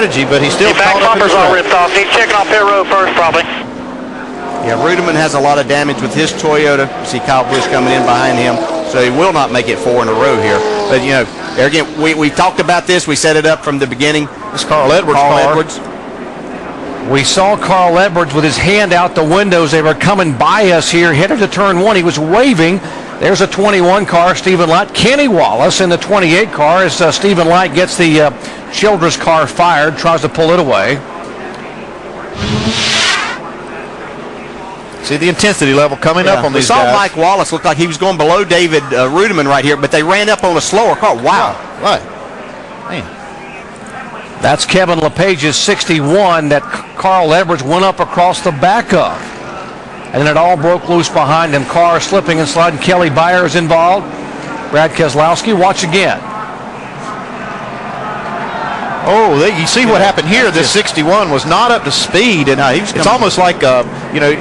strategy, but he's still back caught up in bumper's all ripped off. He's checking off pit road first, probably. Yeah, Ruderman has a lot of damage with his Toyota. You see Kyle Busch coming in behind him, so he will not make it 4 in a row here. But, you know, there again, we talked about this. We set it up from the beginning. It's Carl Edwards' car. We saw Carl Edwards with his hand out the windows. They were coming by us here, headed to turn 1. He was waving. There's a 21 car, Stephen Light. Kenny Wallace in the 28 car as Stephen Light gets the Childress car fired, tries to pull it away. See the intensity level coming up on these guys. We saw Mike Wallace look like he was going below David Ruderman right here, but they ran up on a slower car. Wow. Right. Man. That's Kevin LePage's 61 that Carl Edwards went up across the back of. And then it all broke loose behind him. Car slipping and sliding. Kelly Byers involved. Brad Keselowski, watch again. Oh, you see what happened here. This 61 was not up to speed, and it's almost like you know,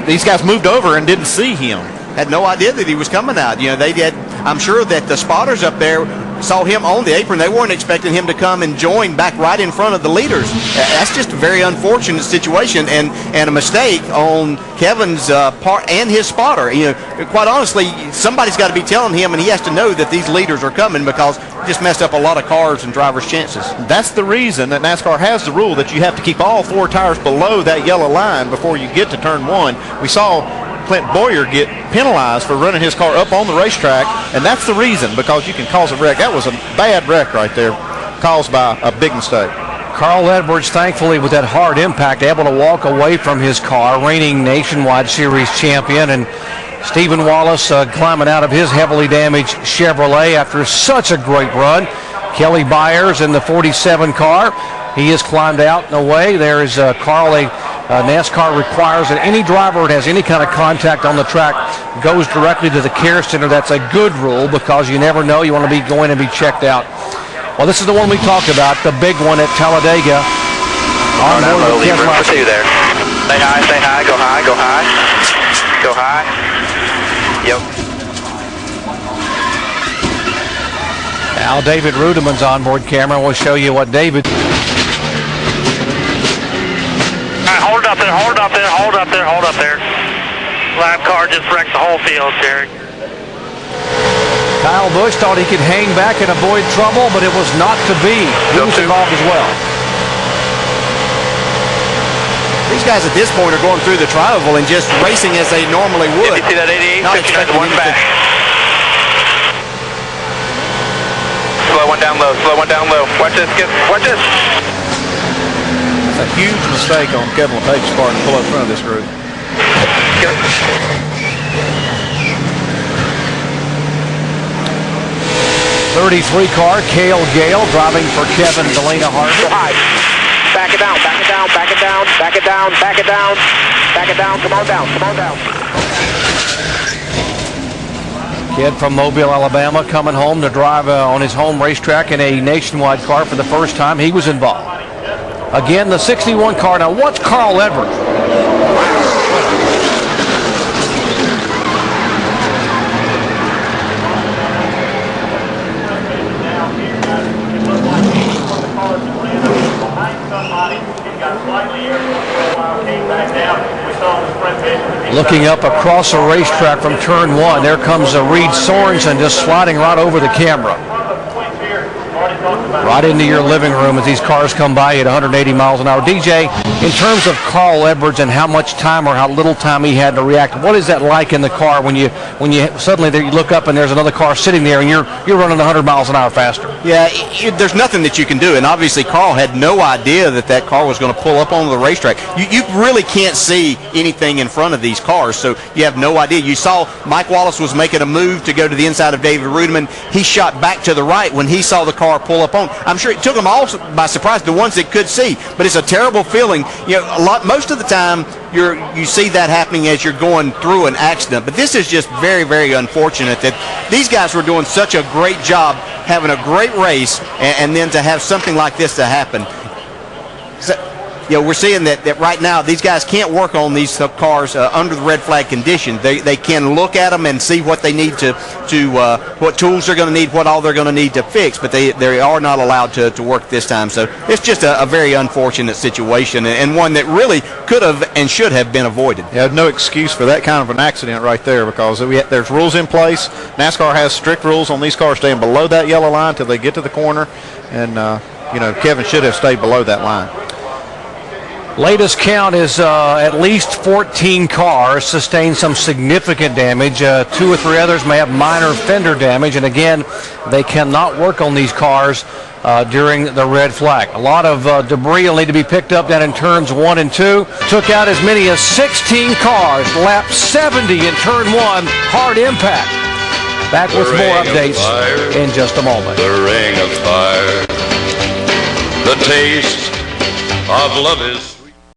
these guys moved over and didn't see him. Had no idea that he was coming out. You know, they did. I'm sure that the spotters up there saw him on the apron. They weren't expecting him to come and join back right in front of the leaders. That's just a very unfortunate situation and a mistake on Kevin's part and his spotter. You know, quite honestly, somebody's got to be telling him, and he has to know that these leaders are coming because it just messed up a lot of cars and drivers' chances. That's the reason that NASCAR has the rule that you have to keep all 4 tires below that yellow line before you get to turn 1. We saw Clint Boyer get penalized for running his car up on the racetrack, and that's the reason, because you can cause a wreck. That was a bad wreck right there, caused by a big mistake. Carl Edwards, thankfully, with that hard impact, able to walk away from his car, reigning Nationwide Series champion, and Stephen Wallace climbing out of his heavily damaged Chevrolet after such a great run. Kelly Byers in the 47 car. He has climbed out and away. There is Carl. NASCAR requires that any driver that has any kind of contact on the track goes directly to the care center. That's a good rule because you never know. You want to be going and be checked out. Well, this is the one we talked about, the big one at Talladega. On board with room for 2 there. Stay high, go high, go high. Go high. Yep. Now David Ruderman's onboard camera. We'll show you what David... Hold up there. Lab car just wrecked the whole field, Jerry. Kyle Busch thought he could hang back and avoid trouble, but it was not to be. He was involved as well. These guys at this point are going through the tri-oval and just racing as they normally would. You see that 88, 59, one back. Slow one down low. Watch this. A huge mistake on Kevin LePage's part to pull up front of this group. 33 car, Cale Gale driving for Kevin Delana Harvey. Go high. Back it down. Come on down. Kid from Mobile, Alabama, coming home to drive on his home racetrack in a Nationwide car for the first time. He was involved. Again, the 61 car. Now, what's Carl Edwards? Looking up across the racetrack from turn 1, there comes Reed Sorensen just sliding right over the camera. Right into your living room as these cars come by at 180 miles an hour. DJ, in terms of Carl Edwards and how much time or how little time he had to react, what is that like in the car when you suddenly you look up and there's another car sitting there and you're running 100 miles an hour faster? Yeah, there's nothing that you can do, and obviously Carl had no idea that car was going to pull up onto the racetrack. You really can't see anything in front of these cars, so you have no idea. You saw Mike Wallace was making a move to go to the inside of David Ruderman. He shot back to the right when he saw the car pull up on. I'm sure it took them all by surprise, the ones that could see, but it's a terrible feeling. You know, most of the time you see that happening as you're going through an accident, but this is just very, very unfortunate that these guys were doing such a great job, having a great race, and then to have something like this to happen. we're seeing that right now these guys can't work on these cars under the red flag condition. They can look at them and see what they need to what tools they're going to need, what all they're going to need to fix, but they are not allowed to work this time. So it's just a very unfortunate situation, and one that really could have and should have been avoided. Yeah, no excuse for that kind of an accident right there, because there's rules in place. NASCAR has strict rules on these cars staying below that yellow line till they get to the corner, and Kevin should have stayed below that line. Latest count is at least 14 cars sustained some significant damage. 2 or 3 others may have minor fender damage, and again, they cannot work on these cars during the red flag. A lot of debris will need to be picked up down in turns 1 and 2. Took out as many as 16 cars. Lap 70 in turn 1. Hard impact. Back with more updates in just a moment. The ring of fire. The taste of love is